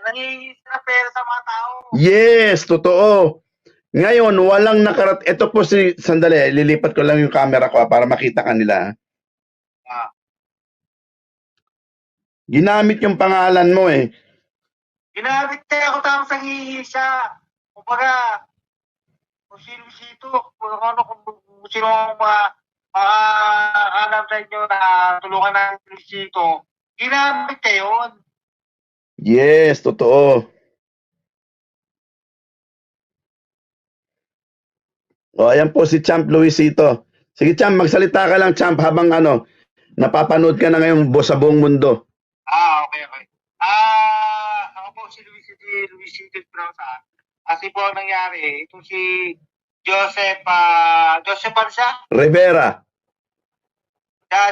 nangihingi ng pera sa mga tao. Yes, totoo. Ngayon, walang ito po sandali, lilipat ko lang yung camera ko para makita kanila. Ginamit yung pangalan mo eh. Ginamit niya ako tapos nangihingi siya. Kumbaga, kung sino-sito, kung sino mga alam sa inyo na tulungan ng sito, ginamit niya yun. Yes, totoo. O, ayan po si Champ Luisito. Sige, Champ, magsalita ka lang, Champ, habang napapanood ka na ngayon sa buong mundo. Okay. Ako po si Luisito Espinosa. Kasi po ang nangyari, ito si Joseph ano siya? Rivera.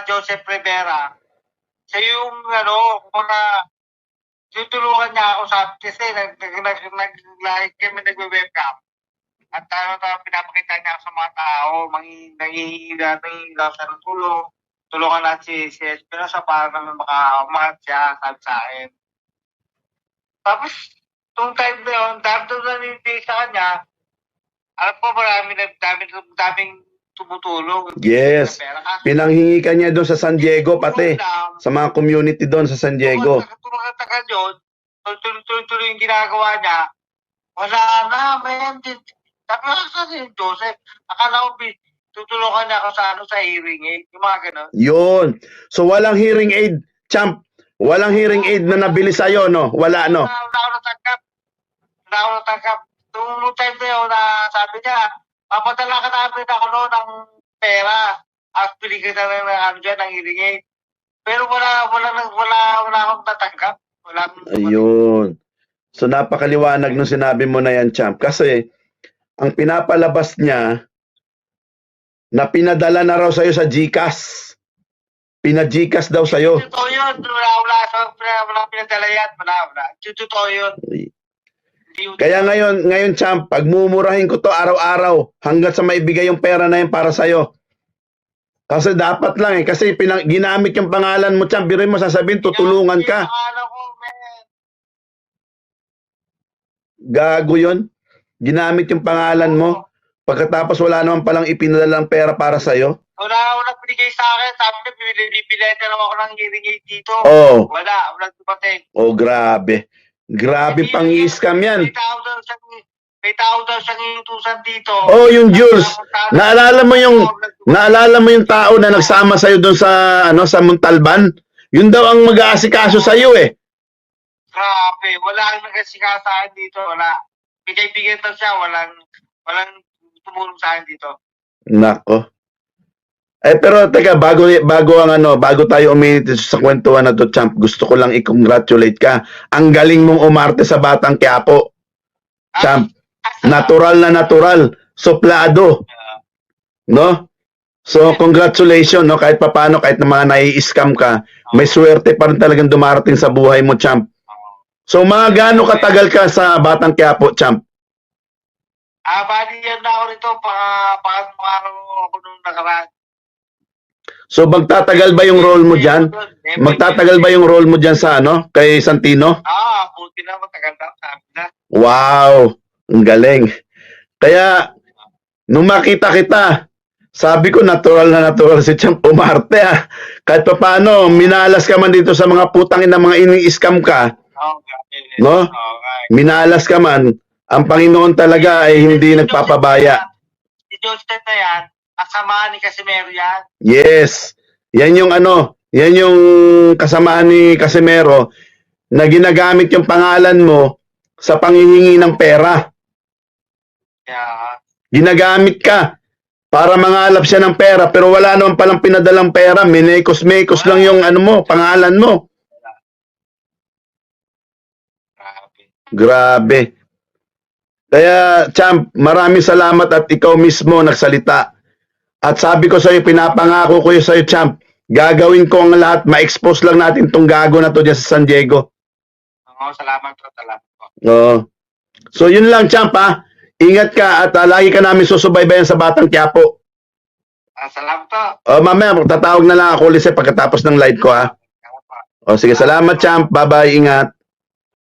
Joseph Rivera. Siya yung, mga tutulungan niya ako kasi nag-like kami nagwe-webcam. At pinapakita niya sa mga tao, nangihiga siya ng tulong. Tulungan natin si Espinosa para naman makamangat siya, sabi sa akin. Tapos, nung time na yun, dahil na nilipig sa kanya, alam po daming tumutulong. Yes. Pinanghingi ka niya doon sa San Diego pati. Sa mga community doon sa San Diego. Tumagal yun, tuloy yung ginagawa niya. Wala na, man. Kasi yung Joseph, akala ko tutulungan niya ako sa hearing aid. Yung mga gano'n. Yun. So walang hearing aid, Champ. Walang hearing aid na nabili sa'yo, no? Wala, no? Wala ako natanggap. Nung time na yun, sabi niya, papadala ka namin ako ng pera. At pili ka na ng hearing aid. Pero wala akong natanggap. Ayun. So napakaliwanag nung sinabi mo na yan, Champ. Kasi ang pinapalabas niya na pinadala na raw sa'yo sa GCash. Pina-GCash daw sa'yo. Totoo yun. Wala pinadala yan. Wala. Totoo yun. Kaya ngayon, Champ, pagmumurahin ko to araw-araw hanggang sa maibigay yung pera na yan para sa'yo. Kasi dapat lang eh. Kasi ginamit yung pangalan mo, Champ. Biruin mo, sasabihin, tutulungan ka. Gago yun. Ginamit yung pangalan mo. Pagkatapos wala naman palang ipinadala ng pera para sa'yo. Wala binigay sa akin. Sabi niya, bibili lang ako ng hearing aid dito. Oh. Wala dumating. Oh, grabe. Grabe pang i-scam yan. May tao daw siyang inutusan dito. Oh, yung Jules. Naalala mo yung tao na nagsama sa'yo doon sa Montalban? Yun daw ang mag-aasikaso sa'yo eh. Grabe, wala ang nag-aasikaso sa akin dito. Wala. Bigay-bigay daw siya, walang tumulong sa akin dito. Nako. Pero teka, bago tayo uminit sa kwentuhan na to, Champ, gusto ko lang i-congratulate ka. Ang galing mong umarte sa Batang Quiapo. Champ, natural na natural, suplado. No? So, congratulations, no? Kahit papano, kahit na mga nai-scam ka, may swerte pa rin talagang dumarating sa buhay mo, Champ. So, mga gaano katagal ka sa Batang Quiapo, Champ? Bali yan na ako rito, pangatong ako nung nakaraan. So, magtatagal ba yung role mo dyan? Magtatagal ba yung role mo dyan sa kay Santino? Buti na, matagal na, sabi na. Wow, ang galing. Kaya, nung makita kita, sabi ko natural na natural si Champ umarte ah. Kahit pa paano, minalas ka man dito sa mga putangin na mga ini-scam ka. No? Minalas ka man, ang Panginoon talaga ay hindi nagpapabaya. Si Joseph na yan, kasama ni Casimero yan. Yes. Yan yung yan yung kasamahan ni Casimero na ginagamit yung pangalan mo sa panghihingi ng pera. Yeah. Ginagamit ka para mangalap siya ng pera pero wala naman palang pinadalang pera. Minekos-mekos lang yung pangalan mo. Grabe. Kaya, Champ, maraming salamat at ikaw mismo nagsalita. At sabi ko sa'yo, pinapangako ko sa'yo, Champ, gagawin ko ang lahat, ma-expose lang natin tong gago na to dyan sa San Diego. Salamat po, salamat po. So, yun lang, Champ, ha? Ingat ka at lagi ka namin susubaybayan sa Batang Quiapo. Salamat po. Mamaya, tatawag na lang ako ulit pagkatapos ng live ko, ha? Sige, salamat, Champ. Bye-bye, ingat.